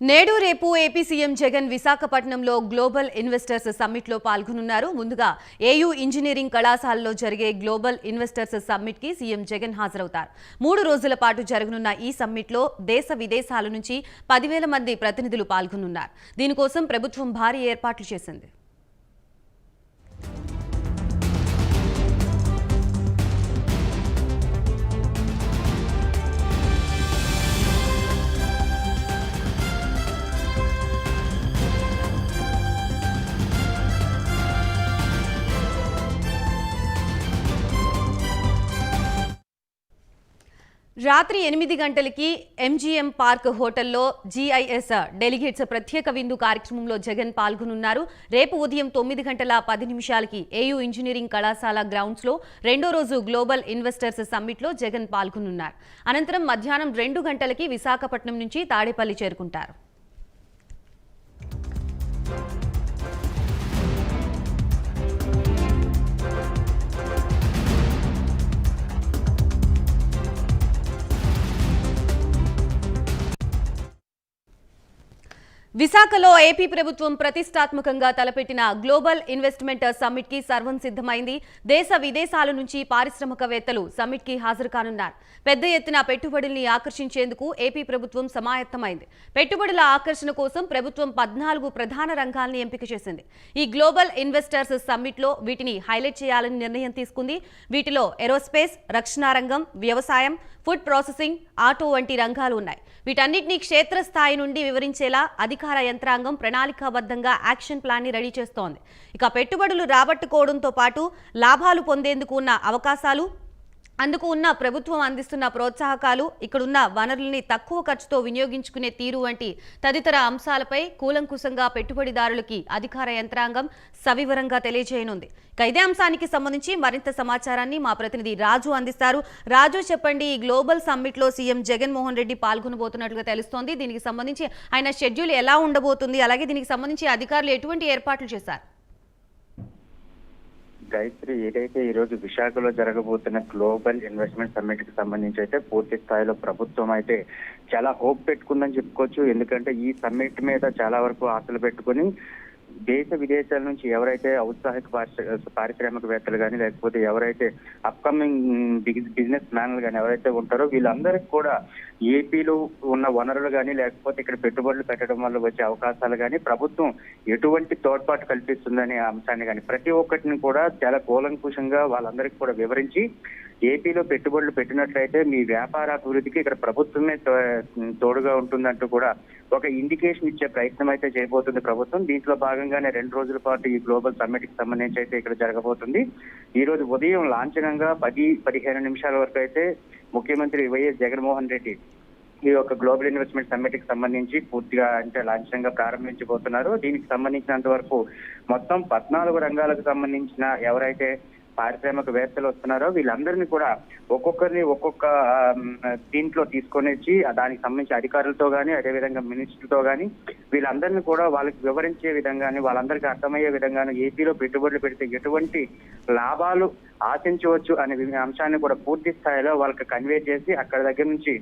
నేడు రేపు AP CM Jagan విశాఖపట్నంలో గ్లోబల్ ఇన్వెస్టర్స్ సమ్మిట్ లో పాల్గొనున్నారు. ముందుగా ఏయూ ఇంజనీరింగ్ కళాశాలలో జరిగే గ్లోబల్ ఇన్వెస్టర్స్ సమ్మిట్ కి సీఎం జగన్ హాజరవుతారు. 3 రోజుల పాటు జరగనున్న ఈ సమ్మిట్ లో దేశ విదేశాల నుంచి 10,000 మంది ప్రతినిధులు పాల్గొనున్నారు. దీనికోసం ప్రభుత్వం భారీ ఏర్పాట్లు చేసింది. రాత్రి 8 గంటలకి ఎంజీఎం పార్క్ హోటల్లో జీఐఎస్ డెలిగేట్స్ ప్రత్యేక విందు కార్యక్రమంలో జగన్ పాల్గొనున్నారు. రేపు ఉదయం 9 గంటల 10 నిమిషాలకి ఏయూ ఇంజనీరింగ్ కళాశాల గ్రౌండ్స్ లో రెండో రోజు గ్లోబల్ ఇన్వెస్టర్స్ సమ్మిట్ లో జగన్ పాల్గొనున్నారు. అనంతరం మధ్యాహ్నం 2 గంటలకి విశాఖపట్నం నుంచి తాడేపల్లి చేరుకుంటారు. విశాఖలో ఏపీ ప్రభుత్వం ప్రతిష్టాత్మకంగా తలపెట్టిన గ్లోబల్ ఇన్వెస్ట్మెంట్ సమ్మిట్ కి సర్వం సిద్ధమైంది. దేశ విదేశాల నుంచి పారిశ్రామికవేత్తలు సమ్మిట్ కి హాజరు కానున్నారు. పెద్ద ఎత్తున పెట్టుబడుల్ని ఆకర్షించేందుకు ఏపీ ప్రభుత్వం సమాయత్తమైంది. పెట్టుబడుల ఆకర్షణ కోసం ప్రభుత్వం 14 ప్రధాన రంగాల్ని ఎంపిక చేసింది. ఈ గ్లోబల్ ఇన్వెస్టర్స్ సమ్మిట్ లో వీటిని హైలైట్ చేయాలని నిర్ణయం తీసుకుంది. వీటిలో ఏరోస్పేస్, రక్షణ రంగం, వ్యవసాయం, ఫుడ్ ప్రాసెసింగ్, ఆటో వంటి రంగాలు ఉన్నాయి. వీటన్నిటినీ క్షేత్రస్థాయి నుండి వివరించేలా అధికార యంత్రాంగం ప్రణాళికాబద్ధంగా యాక్షన్ ప్లాన్ ని రెడీ చేస్తోంది. ఇక పెట్టుబడులు రాబట్టుకోవడంతో పాటు లాభాలు పొందేందుకు ఉన్న అవకాశాలు, అందుకు ఉన్న ప్రభుత్వం అందిస్తున్న ప్రోత్సాహకాలు, ఇక్కడున్న వనరుల్ని తక్కువ ఖర్చుతో వినియోగించుకునే తీరు వంటి తదితర అంశాలపై కూలంకుశంగా పెట్టుబడిదారులకి అధికార యంత్రాంగం సవివరంగా తెలియజేయనుంది. ఇదే అంశానికి సంబంధించి మరింత సమాచారాన్ని మా ప్రతినిధి రాజు అందిస్తారు. రాజు, చెప్పండి, ఈ గ్లోబల్ సమ్మిట్ లో సీఎం జగన్మోహన్ రెడ్డి పాల్గొనబోతున్నట్లుగా తెలుస్తోంది. దీనికి సంబంధించి ఆయన షెడ్యూల్ ఎలా ఉండబోతుంది, అలాగే దీనికి సంబంధించి అధికారులు ఎటువంటి ఏర్పాట్లు చేశారు? గాయత్రి, ఏదైతే ఈ రోజు విశాఖలో జరగబోతున్న గ్లోబల్ ఇన్వెస్ట్మెంట్ సమ్మిట్ కి సంబంధించి అయితే పూర్తి స్థాయిలో ప్రభుత్వం అయితే చాలా హోప్ పెట్టుకుందని చెప్పుకోవచ్చు. ఎందుకంటే ఈ సమ్మిట్ మీద చాలా వరకు ఆశలు పెట్టుకుని దేశ విదేశాల నుంచి ఎవరైతే ఔత్సాహిక పారిశ్రామికవేత్తలు కానీ, లేకపోతే ఎవరైతే అప్కమింగ్ బిజినెస్ మ్యాన్లు కానీ ఎవరైతే ఉంటారో వీళ్ళందరికీ కూడా ఏపీలో ఉన్న వనరులు కానీ, లేకపోతే ఇక్కడ పెట్టుబడులు పెట్టడం వల్ల వచ్చే అవకాశాలు కానీ ప్రభుత్వం ఎటువంటి తోడ్పాటు కల్పిస్తుందనే అంశాన్ని కానీ ప్రతి ఒక్కటిని కూడా చాలా కూలంకుషంగా వాళ్ళందరికీ కూడా వివరించి ఏపీలో పెట్టుబడులు పెట్టినట్లయితే మీ వ్యాపార అభివృద్ధికి ఇక్కడ ప్రభుత్వమే తోడుగా ఉంటుందంటూ కూడా ఒక ఇండికేషన్ ఇచ్చే ప్రయత్నం అయితే చేయబోతుంది ప్రభుత్వం. దీంట్లో భాగంగానే 2 రోజుల పాటు ఈ గ్లోబల్ సమ్మిట్ కి సంబంధించి అయితే ఇక్కడ జరగబోతుంది. ఈ రోజు ఉదయం లాంఛనంగా 10-15 నిమిషాల వరకు అయితే ముఖ్యమంత్రి వైఎస్ జగన్మోహన్ రెడ్డి ఈ యొక్క గ్లోబల్ ఇన్వెస్ట్మెంట్ సమ్మిట్ కి సంబంధించి పూర్తిగా లాంఛనంగా ప్రారంభించబోతున్నారు. దీనికి సంబంధించినంత వరకు మొత్తం 14 రంగాలకు సంబంధించిన ఎవరైతే పారిశ్రామికవేత్తలు వస్తున్నారో వీళ్ళందరినీ కూడా ఒక్కొక్కరిని ఒక్కొక్క దీంట్లో తీసుకొని వచ్చి దానికి సంబంధించి అధికారులతో కానీ, అదేవిధంగా మినిస్టర్లతో కానీ వీళ్ళందరినీ కూడా వాళ్ళకి వివరించే విధంగానే, వాళ్ళందరికీ అర్థమయ్యే విధంగానే ఏపీలో పెట్టుబడులు పెడితే ఎటువంటి లాభాలు ఆశించవచ్చు అనే అంశాన్ని కూడా పూర్తి స్థాయిలో వాళ్ళకి కన్వే చేసి అక్కడ దగ్గర నుంచి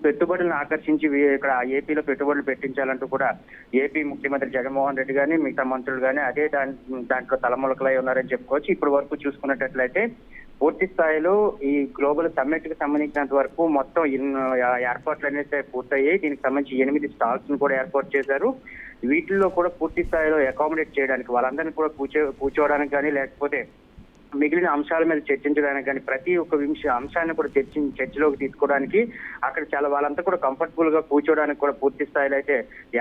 పెట్టుబడులను ఆకర్షించి ఇక్కడ ఏపీలో పెట్టుబడులు పెట్టించాలంటూ కూడా ఏపీ ముఖ్యమంత్రి జగన్మోహన్ రెడ్డి కానీ, మిగతా మంత్రులు కానీ అదే దాంట్లో తలములకలై ఉన్నారని చెప్పుకోవచ్చు. ఇప్పటి వరకు చూసుకున్నట్లయితే పూర్తి స్థాయిలో ఈ గ్లోబల్ సమ్మిట్ కి సంబంధించినంత వరకు మొత్తం ఏర్పాట్లు అనేది పూర్తయ్యాయి. దీనికి సంబంధించి 8 స్టాల్స్ ను కూడా ఏర్పాటు చేశారు. వీటిల్లో కూడా పూర్తి స్థాయిలో అకామిడేట్ చేయడానికి, వాళ్ళందరినీ కూడా కూర్చోవడానికి కానీ, లేకపోతే మిగిలిన అంశాల మీద చర్చించడానికి కానీ ప్రతి ఒక్క అంశాన్ని కూడా చర్చలోకి తీసుకోవడానికి అక్కడ చాలా వాళ్ళంతా కూడా కంఫర్టబుల్ గా కూర్చోవడానికి కూడా పూర్తి స్థాయిలో అయితే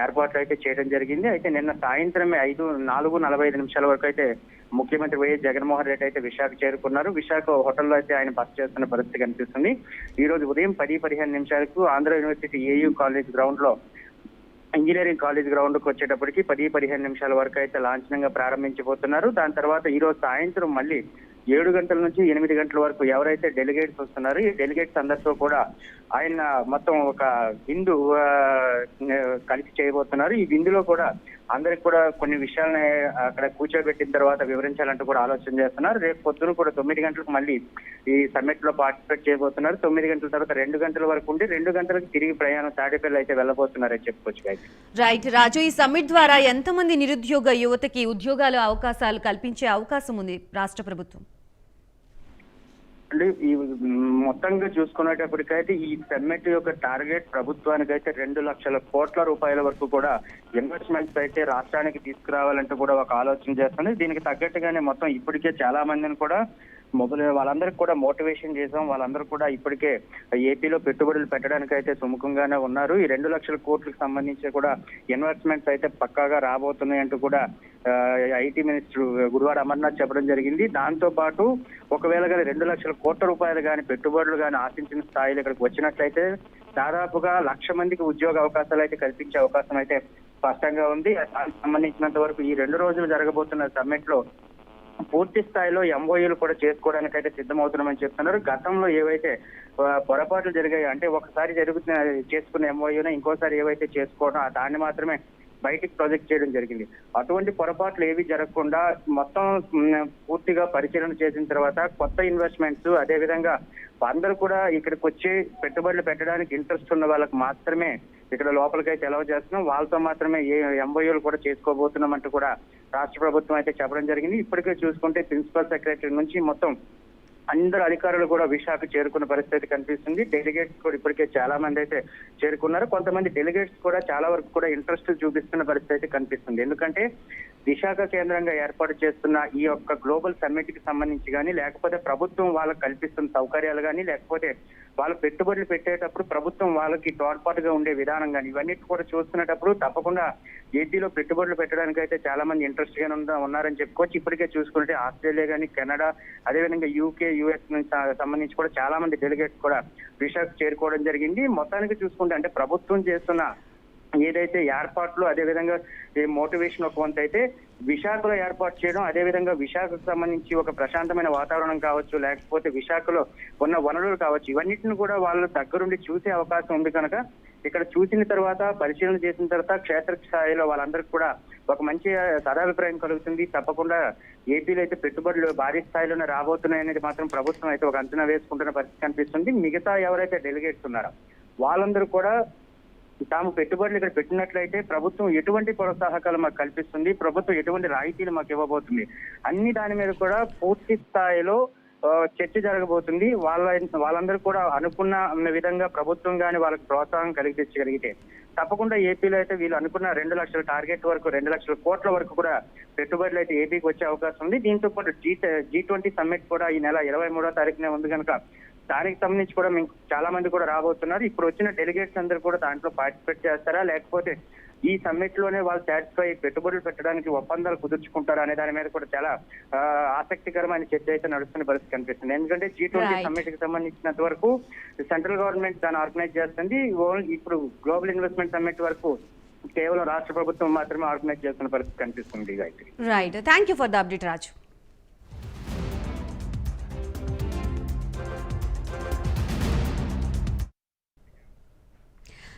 ఏర్పాట్లు అయితే చేయడం జరిగింది. అయితే నిన్న సాయంత్రమే 4:45 నిమిషాల వరకు అయితే ముఖ్యమంత్రి వైఎస్ జగన్మోహన్ రెడ్డి అయితే విశాఖ చేరుకున్నారు. విశాఖ హోటల్లో అయితే ఆయన బస చేస్తున్న పరిస్థితి కనిపిస్తుంది. ఈ రోజు ఉదయం 10-15 నిమిషాలకు Andhra university AU college ground లో, ఇంజనీరింగ్ కాలేజ్ గ్రౌండ్ కు వచ్చేటప్పటికి 10-15 నిమిషాల వరకు అయితే లాంఛనంగా ప్రారంభించబోతున్నారు. దాని తర్వాత ఈ రోజు సాయంత్రం మళ్ళీ 7 గంటల నుంచి 8 గంటల వరకు ఎవరైతే డెలిగేట్స్ వస్తున్నారో ఈ డెలిగేట్స్ అందరితో కూడా ఆయన మొత్తం ఒక విందు కలిసి చేయబోతున్నారు. ఈ విందులో కూడా అందరికి కూడా కొన్ని విషయాలని అక్కడ కూర్చోబెట్టిన తర్వాత వివరించాలంటూ కూడా ఆలోచన చేస్తున్నారు. రేపు పొద్దున కూడా 9 గంటలకు మళ్ళీ ఈ సమ్మిట్ లో పార్టిసిపేట్ చేయబోతున్నారు. 9 గంటల తర్వాత 2 గంటల వరకు ఉండి 2 గంటలకు తిరిగి ప్రయాణం తాడేపల్లి అయితే వెళ్ళబోతున్నారని చెప్పుకోవచ్చు గాయత్రి. రైట్ రాజు, ఈ సమ్మిట్ ద్వారా ఎంతమంది నిరుద్యోగ యువతకి ఉద్యోగాల అవకాశాలు కల్పించే అవకాశం ఉంది రాష్ట్ర ప్రభుత్వం? అంటే ఈ మొత్తంగా చూసుకునేటప్పటికైతే ఈ సమ్మిట్ యొక్క టార్గెట్ ప్రభుత్వానికి అయితే 2 లక్షల కోట్ల రూపాయల వరకు కూడా ఇన్వెస్ట్మెంట్స్ అయితే రాష్ట్రానికి తీసుకురావాలంటూ కూడా ఒక ఆలోచన చేస్తుంది. దీనికి తగ్గట్టుగానే మొత్తం ఇప్పటికే చాలా మందిని కూడా వాళ్ళందరికీ కూడా మోటివేషన్ చేసాం. వాళ్ళందరూ కూడా ఇప్పటికే ఏపీలో పెట్టుబడులు పెట్టడానికి అయితే సుముఖంగానే ఉన్నారు. ఈ 2 లక్షల కోట్లకు సంబంధించి కూడా ఇన్వెస్ట్మెంట్స్ అయితే పక్కాగా రాబోతున్నాయి అంటూ కూడా ఐటీ మినిస్టర్ గురువాడ అమర్నాథ్ చెప్పడం జరిగింది. దాంతో పాటు ఒకవేళ కానీ 2 లక్షల కోట్ల రూపాయలు కానీ పెట్టుబడులు కానీ ఆశించిన స్థాయిలో ఇక్కడికి వచ్చినట్లయితే దాదాపుగా 1,00,000 మందికి ఉద్యోగ అవకాశాలు అయితే కల్పించే అవకాశం అయితే స్పష్టంగా ఉంది. దానికి సంబంధించినంత వరకు ఈ 2 రోజులు జరగబోతున్న సమ్మిట్ లో పూర్తి స్థాయిలో ఎంఓయూలు కూడా చేసుకోవడానికి అయితే సిద్ధమవుతున్నామని చెప్తున్నారు. గతంలో ఏవైతే పొరపాట్లు జరిగాయో, అంటే ఒకసారి చేసుకున్న ఎంఓయూని ఇంకోసారి ఏవైతే చేసుకోవడం దాన్ని మాత్రమే బయటికి ప్రాజెక్ట్ చేయడం జరిగింది. అటువంటి పొరపాట్లు ఏవి జరగకుండా మొత్తం పూర్తిగా పరిశీలన చేసిన తర్వాత కొత్త ఇన్వెస్ట్మెంట్స్, అదే విధంగా అందరూ కూడా ఇక్కడికి వచ్చి పెట్టుబడులు పెట్టడానికి ఇంట్రెస్ట్ ఉన్న వాళ్ళకి మాత్రమే ఇక్కడ లోపలికైతే అలౌ చేస్తున్నాం. వాళ్ళతో మాత్రమే ఏ ఎంఓయూలు కూడా చేసుకోబోతున్నాం అంటూ కూడా రాష్ట్ర ప్రభుత్వం అయితే చెప్పడం జరిగింది. ఇప్పటికే చూసుకుంటే ప్రిన్సిపల్ సెక్రటరీ నుంచి మొత్తం అందరు అధికారులు కూడా విశాఖ చేరుకున్న పరిస్థితి కనిపిస్తుంది. డెలిగేట్స్ కూడా ఇప్పటికే చాలా మంది అయితే చేరుకున్నారు. కొంతమంది డెలిగేట్స్ కూడా చాలా వరకు కూడా ఇంట్రెస్ట్ చూపిస్తున్న పరిస్థితి కనిపిస్తుంది. ఎందుకంటే విశాఖ కేంద్రంగా ఏర్పాటు చేస్తున్న ఈ యొక్క గ్లోబల్ సమ్మిట్ కి సంబంధించి కానీ, లేకపోతే ప్రభుత్వం వాళ్ళకి కల్పిస్తున్న సౌకర్యాలు కానీ, లేకపోతే వాళ్ళు పెట్టుబడులు పెట్టేటప్పుడు ప్రభుత్వం వాళ్ళకి తోడ్పాటుగా ఉండే విధానం కానీ, ఇవన్నీ కూడా చూస్తున్నప్పుడు తప్పకుండా ఏపీలో పెట్టుబడులు పెట్టడానికి అయితే చాలా మంది ఇంట్రెస్ట్ గా ఉన్నారని చెప్పుకోవచ్చు. ఇప్పటికే చూసుకుంటే ఆస్ట్రేలియా కానీ, కెనడా, అదేవిధంగా యూకే, యుఎస్ నుంచి సంబంధించి కూడా చాలా మంది డెలిగేట్స్ కూడా విశాఖ చేరుకోవడం జరిగింది. మొత్తానికి చూసుకుంటే అంటే ప్రభుత్వం చేస్తున్న ఏదైతే ఏర్పాట్లు, అదేవిధంగా మోటివేషన్ ఒక వంతు అయితే విశాఖలో ఏర్పాటు చేయడం, అదేవిధంగా విశాఖకు సంబంధించి ఒక ప్రశాంతమైన వాతావరణం కావచ్చు, లేకపోతే విశాఖలో ఉన్న వనరులు కావచ్చు, ఇవన్నిటిని కూడా వాళ్ళ దగ్గరుండి చూసే అవకాశం ఉంది కనుక ఇక్కడ చూసిన తర్వాత పరిశీలన చేసిన తర్వాత క్షేత్రస్థాయిలో వాళ్ళందరికీ కూడా ఒక మంచి సదాభిప్రాయం కలుగుతుంది. తప్పకుండా ఏపీలో అయితే పెట్టుబడులు భారీ స్థాయిలోనే రాబోతున్నాయి అనేది మాత్రం ప్రభుత్వం అయితే ఒక అంచనా వేసుకుంటున్న పరిస్థితి కనిపిస్తుంది. మిగతా ఎవరైతే డెలిగేట్స్ ఉన్నారో వాళ్ళందరూ కూడా తాము పెట్టుబడులు ఇక్కడ పెట్టినట్లయితే ప్రభుత్వం ఎటువంటి ప్రోత్సాహకాలు మాకు కల్పిస్తుంది, ప్రభుత్వం ఎటువంటి రాయితీలు మాకు ఇవ్వబోతుంది, అన్ని దాని మీద కూడా పూర్తి స్థాయిలో చర్చ జరగబోతుంది. వాళ్ళందరూ కూడా అనుకున్న విధంగా ప్రభుత్వం కానీ వాళ్ళకి ప్రోత్సాహం కలిగించగలిగితే తప్పకుండా ఏపీలో అయితే వీళ్ళు అనుకున్న 2 లక్షల టార్గెట్ వరకు 2 లక్షల కోట్ల వరకు కూడా పెట్టుబడులు అయితే ఏపీకి వచ్చే అవకాశం ఉంది. దీంతో పాటు G20 సమ్మిట్ కూడా ఈ నెల 23వ తారీఖునే ఉంది కనుక దానికి సంబంధించి కూడా మేము చాలా మంది కూడా రాబోతున్నారు. ఇప్పుడు వచ్చిన డెలిగేట్స్ అందరూ కూడా దాంట్లో పార్టిసిపేట్ చేస్తారా, లేకపోతే ఈ సమ్మిట్ లోనే వాళ్ళు సాటిస్ఫై పెట్టుబడులు పెట్టడానికి ఒప్పందాలు కుదుర్చుకుంటారా అనే దాని మీద కూడా చాలా ఆసక్తికరమైన చర్చ అయితే నడుస్తున్న పరిస్థితి కనిపిస్తుంది. ఎందుకంటే G20 సమ్మిట్ కి సంబంధించినంత వరకు సెంట్రల్ గవర్నమెంట్ దాన్ని ఆర్గనైజ్ చేస్తుంది. ఇప్పుడు గ్లోబల్ ఇన్వెస్ట్మెంట్ సమ్మిట్ వరకు కేవలం రాష్ట్ర ప్రభుత్వం మాత్రమే ఆర్గనైజ్ చేస్తున్న పరిస్థితి కనిపిస్తుంది. Right, thank you for the update Raju.